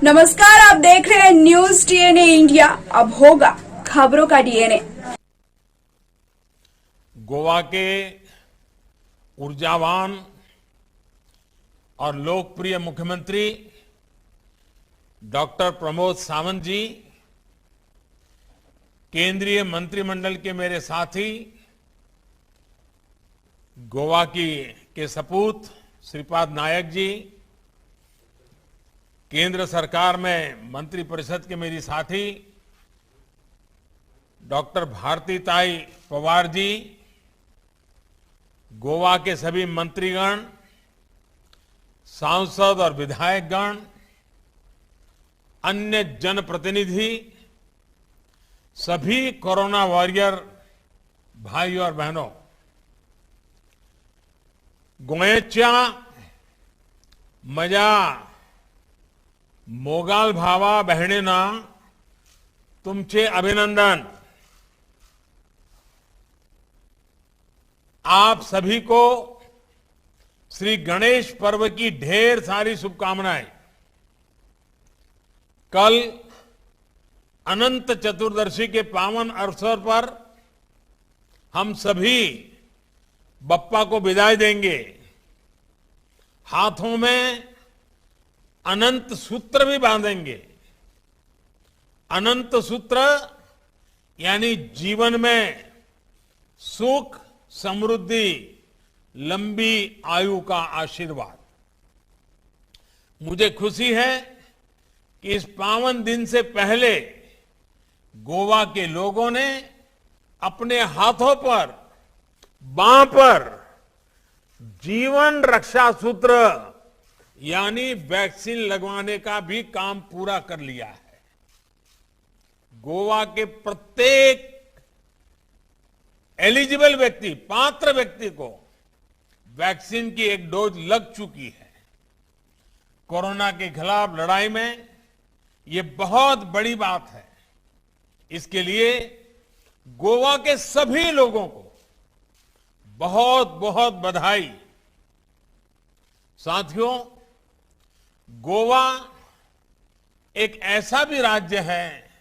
नमस्कार, आप देख रहे हैं न्यूज डीएनए इंडिया। अब होगा खबरों का डीएनए। गोवा के ऊर्जावान और लोकप्रिय मुख्यमंत्री डॉक्टर प्रमोद सावंत जी, केंद्रीय मंत्रिमंडल के मेरे साथी, गोवा के सपूत श्रीपाद नायक जी, केंद्र सरकार में मंत्रिपरिषद के मेरी साथी डॉक्टर भारतीताई पवार जी, गोवा के सभी मंत्रीगण, सांसद और विधायकगण, अन्य जनप्रतिनिधि, सभी कोरोना वॉरियर भाई और बहनों, गोयच्या मजा मोगाल भावा बहणेना तुमचे अभिनंदन। आप सभी को श्री गणेश पर्व की ढेर सारी शुभकामनाएं। कल अनंत चतुर्दशी के पावन अवसर पर हम सभी बप्पा को विदाई देंगे। हाथों में अनंत सूत्र भी बांधेंगे। अनंत सूत्र यानी जीवन में सुख, समृद्धि, लंबी आयु का आशीर्वाद। मुझे खुशी है कि इस पावन दिन से पहले गोवा के लोगों ने अपने हाथों पर, बांह पर जीवन रक्षा सूत्र यानी वैक्सीन लगवाने का भी काम पूरा कर लिया है। गोवा के प्रत्येक एलिजिबल व्यक्ति, पात्र व्यक्ति को वैक्सीन की एक डोज लग चुकी है। कोरोना के खिलाफ लड़ाई में ये बहुत बड़ी बात है। इसके लिए गोवा के सभी लोगों को बहुत बहुत बधाई। साथियों, गोवा एक ऐसा भी राज्य है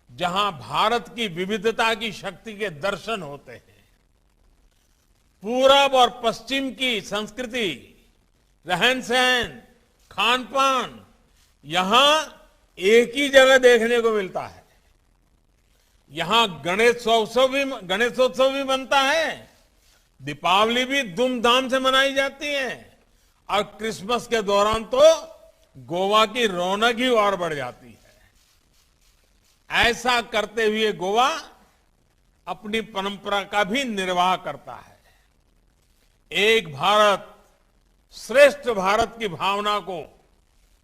जहां भारत की विविधता की शक्ति के दर्शन होते हैं। पूरब और पश्चिम की संस्कृति, रहन सहन, खान पान यहां एक ही जगह देखने को मिलता है। यहां गणेशोत्सव भी बनता है, दीपावली भी धूमधाम से मनाई जाती है और क्रिसमस के दौरान तो गोवा की रौनक ही और बढ़ जाती है। ऐसा करते हुए गोवा अपनी परंपरा का भी निर्वाह करता है। एक भारत श्रेष्ठ भारत की भावना को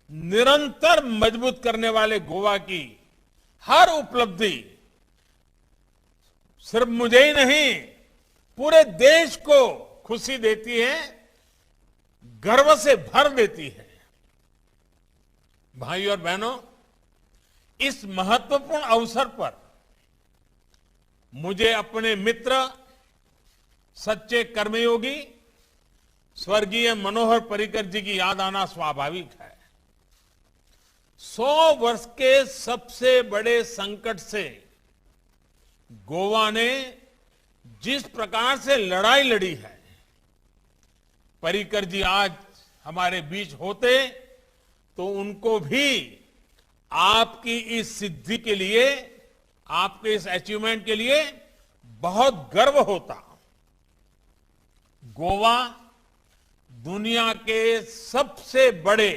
निरंतर मजबूत करने वाले गोवा की हर उपलब्धि सिर्फ मुझे ही नहीं, पूरे देश को खुशी देती है, गर्व से भर देती है। भाई और बहनों, इस महत्वपूर्ण अवसर पर मुझे अपने मित्र, सच्चे कर्मयोगी स्वर्गीय मनोहर पर्रिकर जी की याद आना स्वाभाविक है। 100 वर्ष के सबसे बड़े संकट से गोवा ने जिस प्रकार से लड़ाई लड़ी है, पर्रिकर जी आज हमारे बीच होते तो उनको भी आपकी इस सिद्धि के लिए, आपके इस अचीवमेंट के लिए बहुत गर्व होता। गोवा दुनिया के सबसे बड़े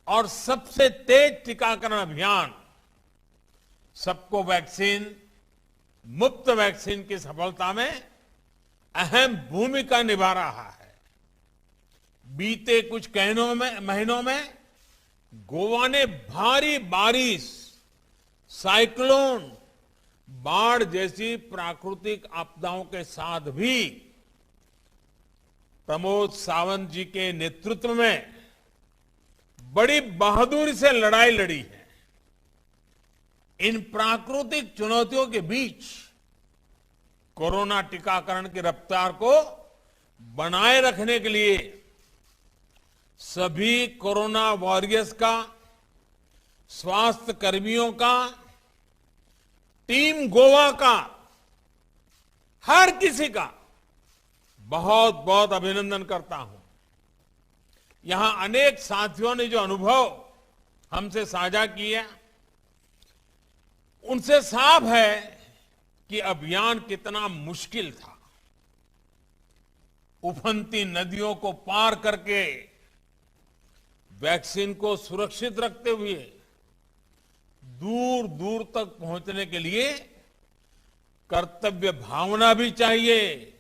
और सबसे तेज टीकाकरण अभियान सबको वैक्सीन, मुफ्त वैक्सीन की सफलता में अहम भूमिका निभा रहा है। बीते कुछ महीनों में गोवा ने भारी बारिश, साइक्लोन, बाढ़ जैसी प्राकृतिक आपदाओं के साथ भी प्रमोद सावंत जी के नेतृत्व में बड़ी बहादुरी से लड़ाई लड़ी है। इन प्राकृतिक चुनौतियों के बीच कोरोना टीकाकरण की रफ्तार को बनाए रखने के लिए सभी कोरोना वॉरियर्स का, स्वास्थ्य कर्मियों का, टीम गोवा का, हर किसी का बहुत बहुत अभिनंदन करता हूं। यहां अनेक साथियों ने जो अनुभव हमसे साझा किया, उनसे साफ है कि अभियान कितना मुश्किल था। उफनती नदियों को पार करके वैक्सीन को सुरक्षित रखते हुए दूर दूर तक पहुंचने के लिए कर्तव्य भावना भी चाहिए,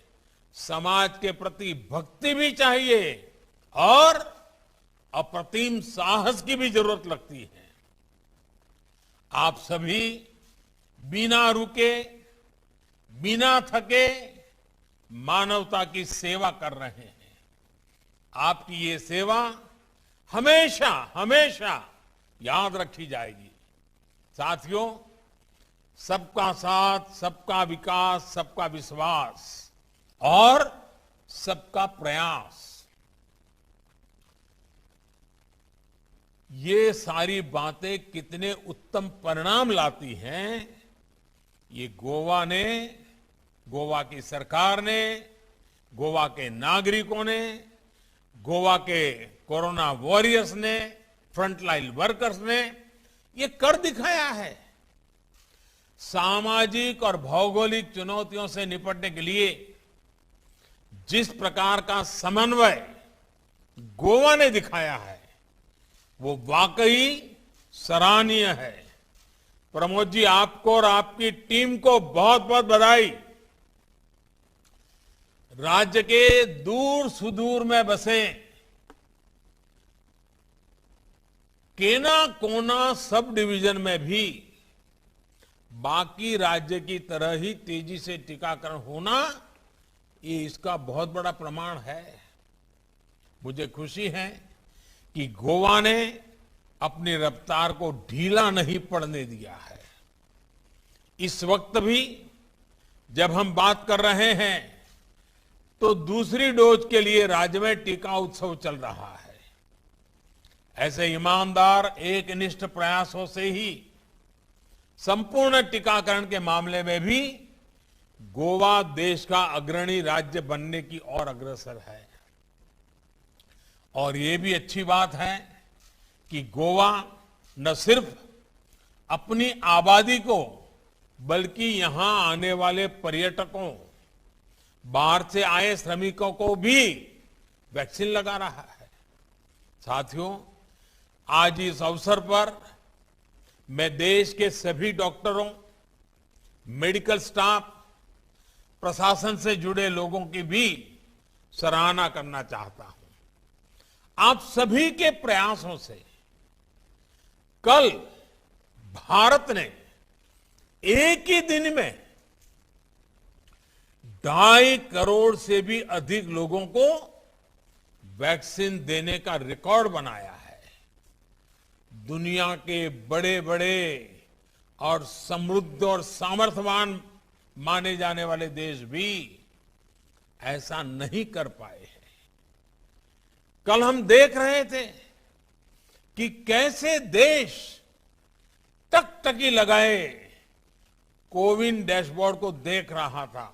समाज के प्रति भक्ति भी चाहिए और अप्रतिम साहस की भी जरूरत लगती है। आप सभी बिना रुके, बिना थके मानवता की सेवा कर रहे हैं। आपकी ये सेवा हमेशा हमेशा याद रखी जाएगी। साथियों, सबका साथ, सबका विकास, सबका विश्वास और सबका प्रयास, ये सारी बातें कितने उत्तम परिणाम लाती हैं, ये गोवा ने, गोवा की सरकार ने, गोवा के नागरिकों ने, गोवा के कोरोना वॉरियर्स ने, फ्रंटलाइन वर्कर्स ने ये कर दिखाया है। सामाजिक और भौगोलिक चुनौतियों से निपटने के लिए जिस प्रकार का समन्वय गोवा ने दिखाया है, वो वाकई सराहनीय है। प्रमोद जी, आपको और आपकी टीम को बहुत बहुत बधाई। राज्य के दूर सुदूर में बसे केना कोना सब डिवीजन में भी बाकी राज्य की तरह ही तेजी से टीकाकरण होना, ये इसका बहुत बड़ा प्रमाण है। मुझे खुशी है कि गोवा ने अपनी रफ्तार को ढीला नहीं पड़ने दिया है। इस वक्त भी जब हम बात कर रहे हैं तो दूसरी डोज के लिए राज्य में टीका उत्सव चल रहा है। ऐसे ईमानदार, एकनिष्ठ प्रयासों से ही संपूर्ण टीकाकरण के मामले में भी गोवा देश का अग्रणी राज्य बनने की ओर अग्रसर है। और ये भी अच्छी बात है कि गोवा न सिर्फ अपनी आबादी को बल्कि यहां आने वाले पर्यटकों, बाहर से आए श्रमिकों को भी वैक्सीन लगा रहा है। साथियों, आज इस अवसर पर मैं देश के सभी डॉक्टरों, मेडिकल स्टाफ, प्रशासन से जुड़े लोगों की भी सराहना करना चाहता हूं। आप सभी के प्रयासों से कल भारत ने एक ही दिन में 2.5 करोड़ से भी अधिक लोगों को वैक्सीन देने का रिकॉर्ड बनाया है। दुनिया के बड़े बड़े और समृद्ध और सामर्थ्यवान माने जाने वाले देश भी ऐसा नहीं कर पाए हैं। कल हम देख रहे थे कि कैसे देश टकटकी लगाए कोविन डैशबोर्ड को देख रहा था।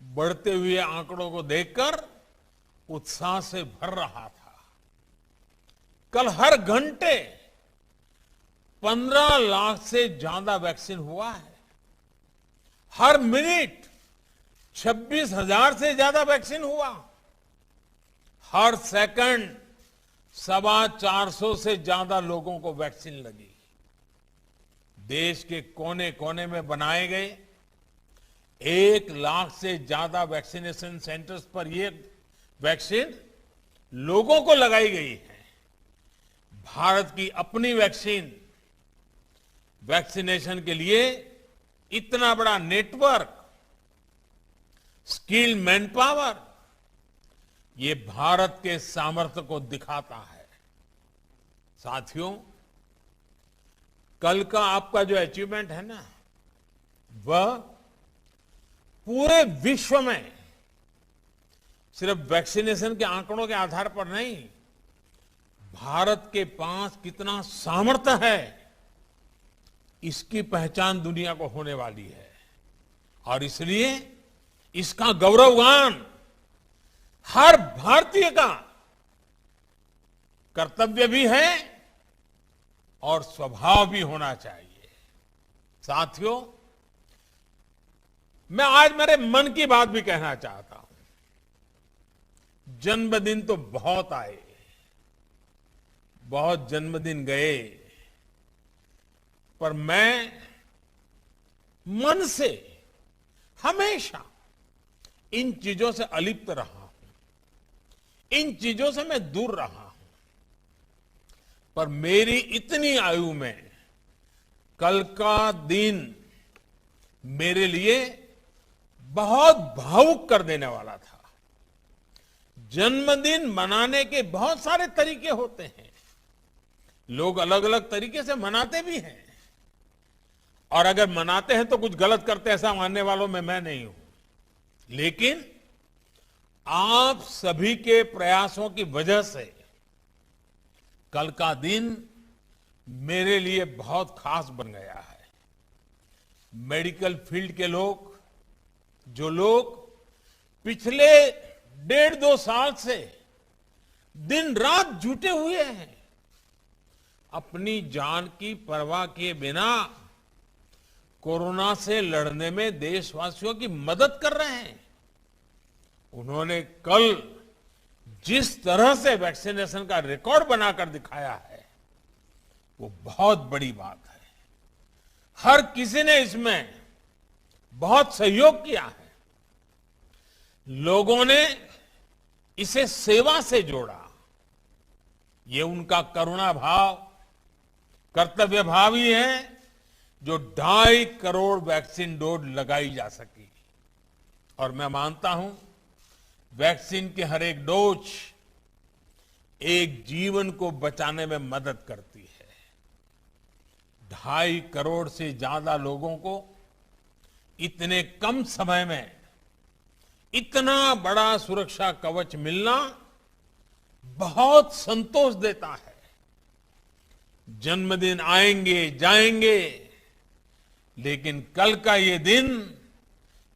बढ़ते हुए आंकड़ों को देखकर उत्साह से भर रहा था। कल हर घंटे 15 लाख से ज्यादा वैक्सीन हुआ है। हर मिनट 26,000 से ज्यादा वैक्सीन हुआ। हर सेकंड 450 से ज्यादा लोगों को वैक्सीन लगी। देश के कोने कोने में बनाए गए 1 लाख से ज्यादा वैक्सीनेशन सेंटर्स पर ये वैक्सीन लोगों को लगाई गई है। भारत की अपनी वैक्सीनेशन के लिए इतना बड़ा नेटवर्क, स्किल मैन पावर, ये भारत के सामर्थ्य को दिखाता है। साथियों, कल का आपका जो अचीवमेंट है ना, वह पूरे विश्व में सिर्फ वैक्सीनेशन के आंकड़ों के आधार पर नहीं, भारत के पास कितना सामर्थ्य है, इसकी पहचान दुनिया को होने वाली है। और इसलिए इसका गौरवगान हर भारतीय का कर्तव्य भी है और स्वभाव भी होना चाहिए। साथियों, मैं आज मेरे मन की बात भी कहना चाहता हूं। जन्मदिन तो बहुत आए, बहुत जन्मदिन गए, पर मैं मन से हमेशा इन चीजों से अलिप्त रहा हूं, इन चीजों से मैं दूर रहा हूं। पर मेरी इतनी आयु में कल का दिन मेरे लिए बहुत भावुक कर देने वाला था। जन्मदिन मनाने के बहुत सारे तरीके होते हैं, लोग अलग अलग तरीके से मनाते भी हैं, और अगर मनाते हैं तो कुछ गलत करते हैं, ऐसा मानने वालों में मैं नहीं हूं। लेकिन आप सभी के प्रयासों की वजह से कल का दिन मेरे लिए बहुत खास बन गया है। मेडिकल फील्ड के लोग, जो लोग पिछले 1.5-2 साल से दिन रात जुटे हुए हैं, अपनी जान की परवाह किए बिना कोरोना से लड़ने में देशवासियों की मदद कर रहे हैं, उन्होंने कल जिस तरह से वैक्सीनेशन का रिकॉर्ड बनाकर दिखाया है, वो बहुत बड़ी बात है। हर किसी ने इसमें बहुत सहयोग किया है। लोगों ने इसे सेवा से जोड़ा। ये उनका करुणा भाव, कर्तव्य भाव ही है जो 2.5 करोड़ वैक्सीन डोज लगाई जा सकी। और मैं मानता हूं, वैक्सीन की हर एक डोज एक जीवन को बचाने में मदद करती है। 2.5 करोड़ से ज्यादा लोगों को इतने कम समय में इतना बड़ा सुरक्षा कवच मिलना बहुत संतोष देता है। जन्मदिन आएंगे जाएंगे, लेकिन कल का ये दिन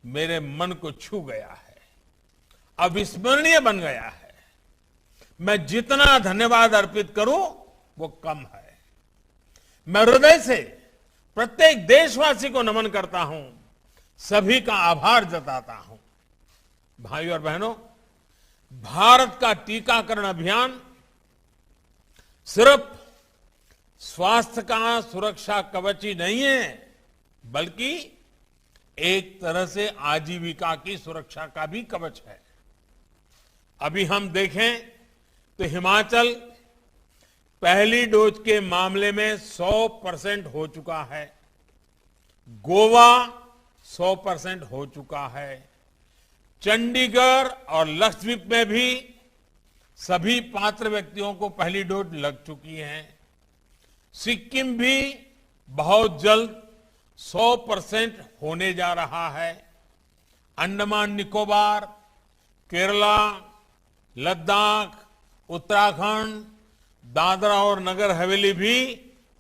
मेरे मन को छू गया है, अविस्मरणीय बन गया है। मैं जितना धन्यवाद अर्पित करूं वो कम है। मैं हृदय से प्रत्येक देशवासी को नमन करता हूं, सभी का आभार जताता हूं। भाइयों और बहनों, भारत का टीकाकरण अभियान सिर्फ स्वास्थ्य का सुरक्षा कवच ही नहीं है, बल्कि एक तरह से आजीविका की सुरक्षा का भी कवच है। अभी हम देखें तो हिमाचल पहली डोज के मामले में 100% हो चुका है, गोवा 100% हो चुका है, चंडीगढ़ और लक्षद्वीप में भी सभी पात्र व्यक्तियों को पहली डोज लग चुकी है, सिक्किम भी बहुत जल्द 100% होने जा रहा है, अंडमान निकोबार, केरला, लद्दाख, उत्तराखंड, दादरा और नगर हवेली भी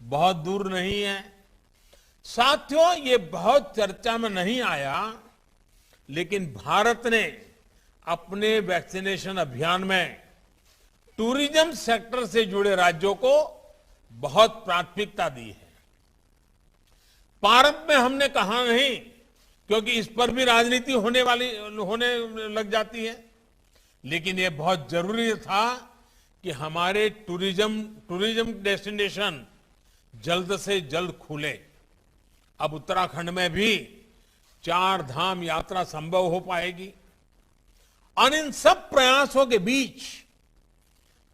बहुत दूर नहीं है। साथियों, ये बहुत चर्चा में नहीं आया, लेकिन भारत ने अपने वैक्सीनेशन अभियान में टूरिज्म सेक्टर से जुड़े राज्यों को बहुत प्राथमिकता दी है। भारत में हमने कहा नहीं, क्योंकि इस पर भी राजनीति होने लग जाती है, लेकिन ये बहुत जरूरी था कि हमारे टूरिज्म डेस्टिनेशन जल्द से जल्द खुले। अब उत्तराखंड में भी 4 धाम यात्रा संभव हो पाएगी। और इन सब प्रयासों के बीच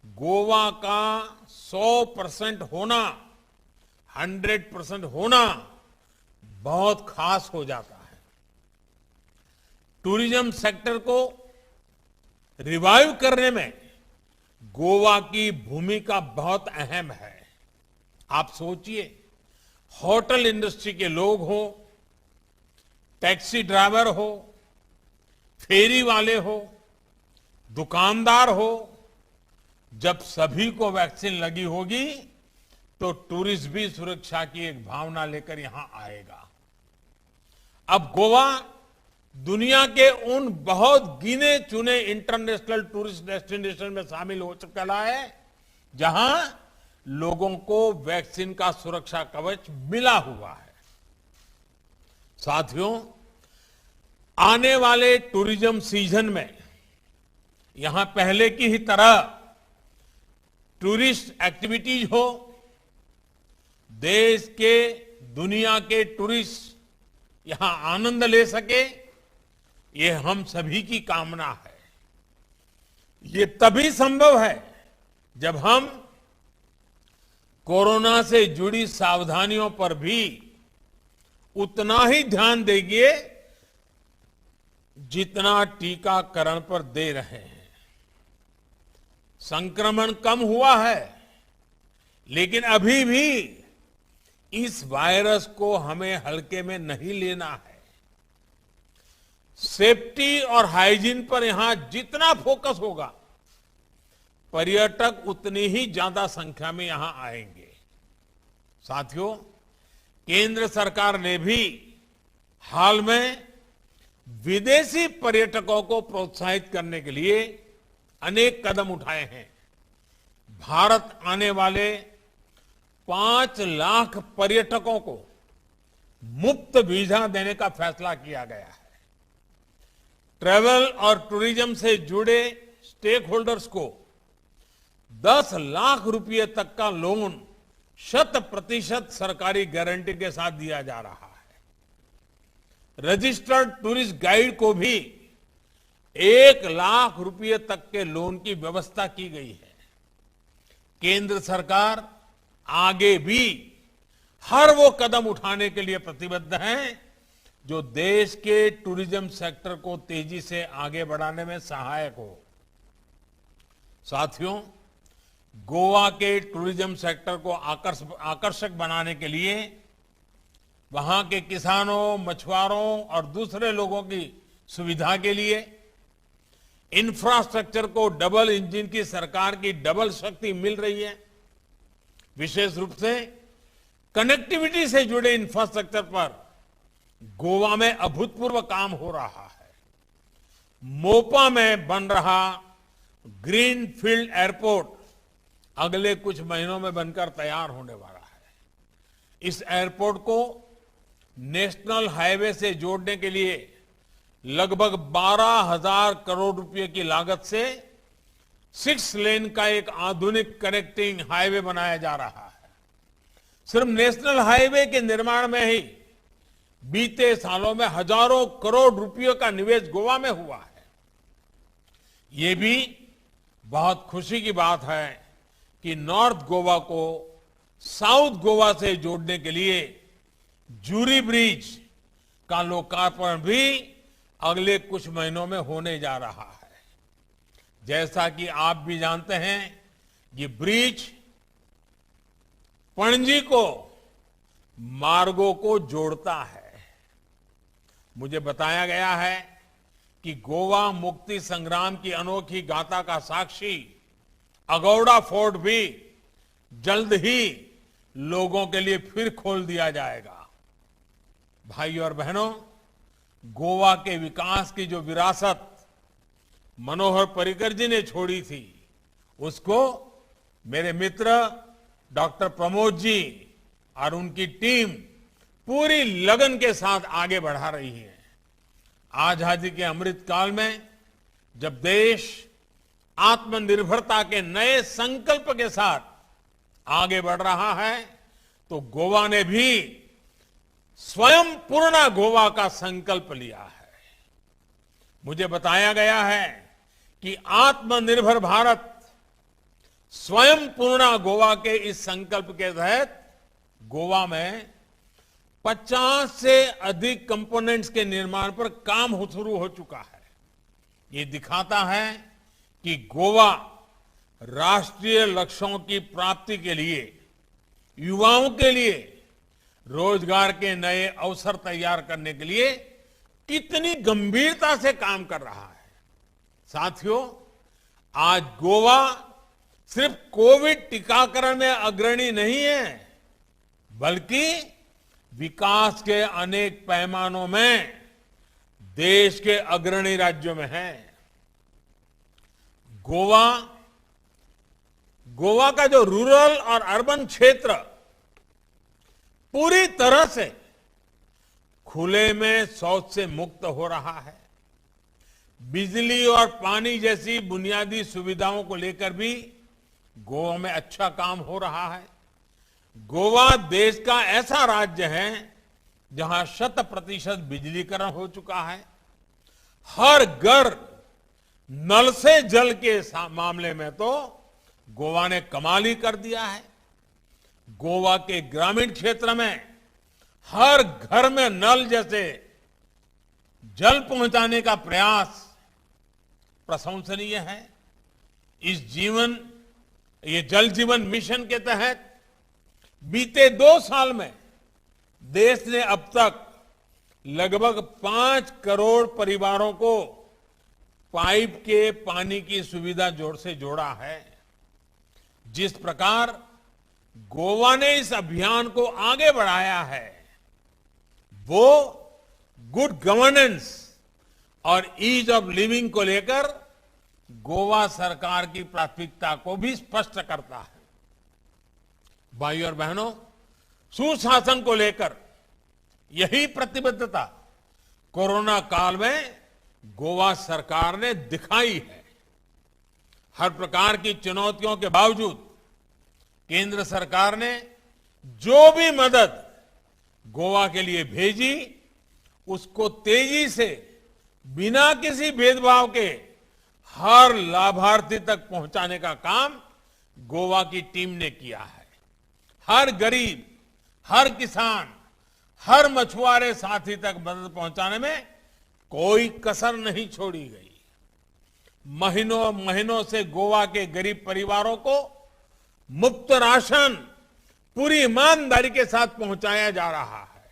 गोवा का 100% होना, 100% होना बहुत खास हो जाता है। टूरिज्म सेक्टर को रिवाइव करने में गोवा की भूमिका बहुत अहम है। आप सोचिए, होटल इंडस्ट्री के लोग हो, टैक्सी ड्राइवर हो, फेरी वाले हो, दुकानदार हो, जब सभी को वैक्सीन लगी होगी तो टूरिस्ट भी सुरक्षा की एक भावना लेकर यहां आएगा। अब गोवा दुनिया के उन बहुत गिने चुने इंटरनेशनल टूरिस्ट डेस्टिनेशन में शामिल हो चुका है जहां लोगों को वैक्सीन का सुरक्षा कवच मिला हुआ है। साथियों, आने वाले टूरिज्म सीजन में यहां पहले की ही तरह टूरिस्ट एक्टिविटीज हो, देश के दुनिया के टूरिस्ट यहां आनंद ले सके, ये हम सभी की कामना है। ये तभी संभव है जब हम कोरोना से जुड़ी सावधानियों पर भी उतना ही ध्यान देंगे जितना टीकाकरण पर दे रहे हैं। संक्रमण कम हुआ है, लेकिन अभी भी इस वायरस को हमें हल्के में नहीं लेना है। सेफ्टी और हाइजीन पर यहां जितना फोकस होगा, पर्यटक उतनी ही ज्यादा संख्या में यहां आएंगे। साथियों, केंद्र सरकार ने भी हाल में विदेशी पर्यटकों को प्रोत्साहित करने के लिए अनेक कदम उठाए हैं। भारत आने वाले 5 लाख पर्यटकों को मुफ्त वीजा देने का फैसला किया गया है। ट्रैवल और टूरिज्म से जुड़े स्टेक होल्डर्स को 10 लाख रुपए तक का लोन 100% सरकारी गारंटी के साथ दिया जा रहा है। रजिस्टर्ड टूरिस्ट गाइड को भी 1 लाख रुपए तक के लोन की व्यवस्था की गई है। केंद्र सरकार आगे भी हर वो कदम उठाने के लिए प्रतिबद्ध है जो देश के टूरिज्म सेक्टर को तेजी से आगे बढ़ाने में सहायक हो। साथियों, गोवा के टूरिज्म सेक्टर को आकर्षक बनाने के लिए वहां के किसानों, मछुआरों और दूसरे लोगों की सुविधा के लिए इंफ्रास्ट्रक्चर को डबल इंजन की सरकार की डबल शक्ति मिल रही है। विशेष रूप से कनेक्टिविटी से जुड़े इंफ्रास्ट्रक्चर पर गोवा में अभूतपूर्व काम हो रहा है। मोपा में बन रहा ग्रीन फील्ड एयरपोर्ट अगले कुछ महीनों में बनकर तैयार होने वाला है। इस एयरपोर्ट को नेशनल हाईवे से जोड़ने के लिए लगभग 12,000 करोड़ रुपए की लागत से 6 लेन का एक आधुनिक कनेक्टिंग हाईवे बनाया जा रहा है। सिर्फ नेशनल हाईवे के निर्माण में ही बीते सालों में हजारों करोड़ रुपयों का निवेश गोवा में हुआ है। ये भी बहुत खुशी की बात है कि नॉर्थ गोवा को साउथ गोवा से जोड़ने के लिए जूरी ब्रिज का लोकार्पण भी अगले कुछ महीनों में होने जा रहा है। जैसा कि आप भी जानते हैं, ये ब्रिज पणजी को मार्गों को जोड़ता है। मुझे बताया गया है कि गोवा मुक्ति संग्राम की अनोखी गाथा का साक्षी अगौड़ा फोर्ट भी जल्द ही लोगों के लिए फिर खोल दिया जाएगा। भाई और बहनों, गोवा के विकास की जो विरासत मनोहर पर्रिकर जी ने छोड़ी थी, उसको मेरे मित्र डॉक्टर प्रमोद जी और उनकी टीम पूरी लगन के साथ आगे बढ़ा रही है। आजादी के अमृत काल में जब देश आत्मनिर्भरता के नए संकल्प के साथ आगे बढ़ रहा है, तो गोवा ने भी स्वयं पूर्ण गोवा का संकल्प लिया है। मुझे बताया गया है कि आत्मनिर्भर भारत स्वयं पूर्ण गोवा के इस संकल्प के तहत गोवा में 50 से अधिक कंपोनेंट्स के निर्माण पर काम शुरू हो चुका है। ये दिखाता है कि गोवा राष्ट्रीय लक्ष्यों की प्राप्ति के लिए, युवाओं के लिए रोजगार के नए अवसर तैयार करने के लिए कितनी गंभीरता से काम कर रहा है। साथियों, आज गोवा सिर्फ कोविड टीकाकरण में अग्रणी नहीं है, बल्कि विकास के अनेक पैमानों में देश के अग्रणी राज्यों में है। गोवा का जो रूरल और अर्बन क्षेत्र पूरी तरह से खुले में शौच से मुक्त हो रहा है। बिजली और पानी जैसी बुनियादी सुविधाओं को लेकर भी गोवा में अच्छा काम हो रहा है। गोवा देश का ऐसा राज्य है जहां 100% बिजलीकरण हो चुका है। हर घर नल से जल के मामले में तो गोवा ने कमाल ही कर दिया है। गोवा के ग्रामीण क्षेत्र में हर घर में नल जैसे जल पहुंचाने का प्रयास प्रशंसनीय है। ये जल जीवन मिशन के तहत बीते 2 साल में देश ने अब तक लगभग 5 करोड़ परिवारों को पाइप के पानी की सुविधा से जोड़ा है। जिस प्रकार गोवा ने इस अभियान को आगे बढ़ाया है, वो गुड गवर्नेंस और ईज ऑफ लिविंग को लेकर गोवा सरकार की प्राथमिकता को भी स्पष्ट करता है। भाइयों और बहनों, सुशासन को लेकर यही प्रतिबद्धता कोरोना काल में गोवा सरकार ने दिखाई है। हर प्रकार की चुनौतियों के बावजूद केंद्र सरकार ने जो भी मदद गोवा के लिए भेजी, उसको तेजी से बिना किसी भेदभाव के हर लाभार्थी तक पहुंचाने का काम गोवा की टीम ने किया है। हर गरीब, हर किसान, हर मछुआरे साथी तक मदद पहुंचाने में कोई कसर नहीं छोड़ी गई। महीनों से गोवा के गरीब परिवारों को मुफ्त राशन पूरी ईमानदारी के साथ पहुंचाया जा रहा है।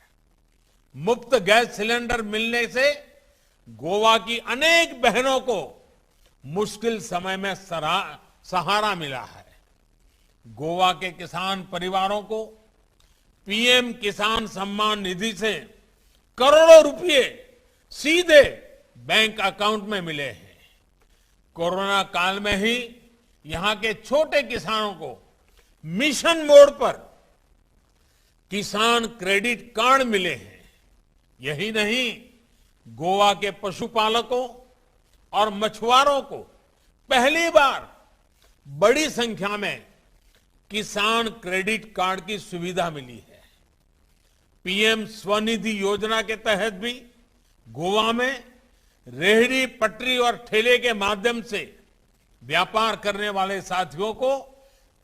मुफ्त गैस सिलेंडर मिलने से गोवा की अनेक बहनों को मुश्किल समय में सहारा मिला है। गोवा के किसान परिवारों को पीएम किसान सम्मान निधि से करोड़ों रुपए सीधे बैंक अकाउंट में मिले हैं। कोरोना काल में ही यहां के छोटे किसानों को मिशन मोड पर किसान क्रेडिट कार्ड मिले हैं। यही नहीं, गोवा के पशुपालकों और मछुआरों को पहली बार बड़ी संख्या में किसान क्रेडिट कार्ड की सुविधा मिली है। पीएम स्वनिधि योजना के तहत भी गोवा में रेहड़ी, पटरी और ठेले के माध्यम से व्यापार करने वाले साथियों को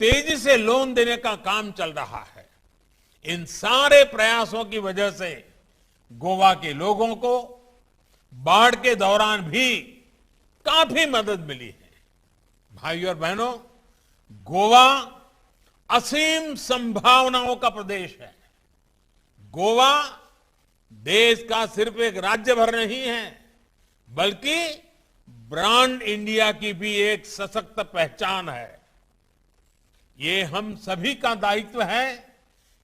तेजी से लोन देने का काम चल रहा है। इन सारे प्रयासों की वजह से गोवा के लोगों को बाढ़ के दौरान भी काफी मदद मिली है। भाइयों और बहनों, गोवा असीम संभावनाओं का प्रदेश है। गोवा देश का सिर्फ एक राज्य भर नहीं है, बल्कि ब्रांड इंडिया की भी एक सशक्त पहचान है। ये हम सभी का दायित्व है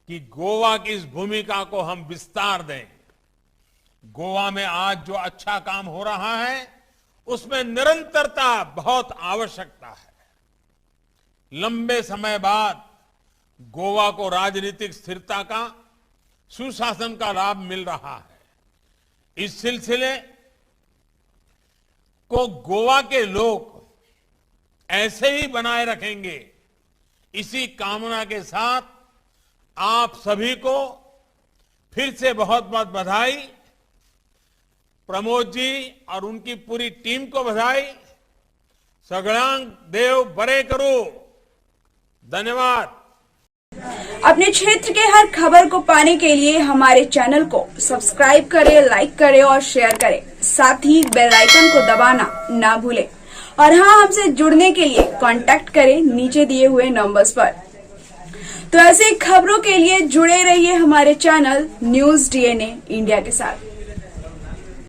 कि गोवा की इस भूमिका को हम विस्तार दें। गोवा में आज जो अच्छा काम हो रहा है, उसमें निरंतरता बहुत आवश्यकता है। लंबे समय बाद गोवा को राजनीतिक स्थिरता का, सुशासन का लाभ मिल रहा है। इस सिलसिले को गोवा के लोग ऐसे ही बनाए रखेंगे, इसी कामना के साथ आप सभी को फिर से बहुत बहुत बधाई। प्रमोद जी और उनकी पूरी टीम को बधाई। सगळ्यांक देव बरे करो। धन्यवाद। अपने क्षेत्र के हर खबर को पाने के लिए हमारे चैनल को सब्सक्राइब करें, लाइक करें और शेयर करें। साथ ही बेल आइकन को दबाना ना भूलें। और हाँ, हमसे जुड़ने के लिए कांटेक्ट करें नीचे दिए हुए नंबर्स पर। तो ऐसे खबरों के लिए जुड़े रहिए हमारे चैनल न्यूज डीएनए इंडिया के साथ।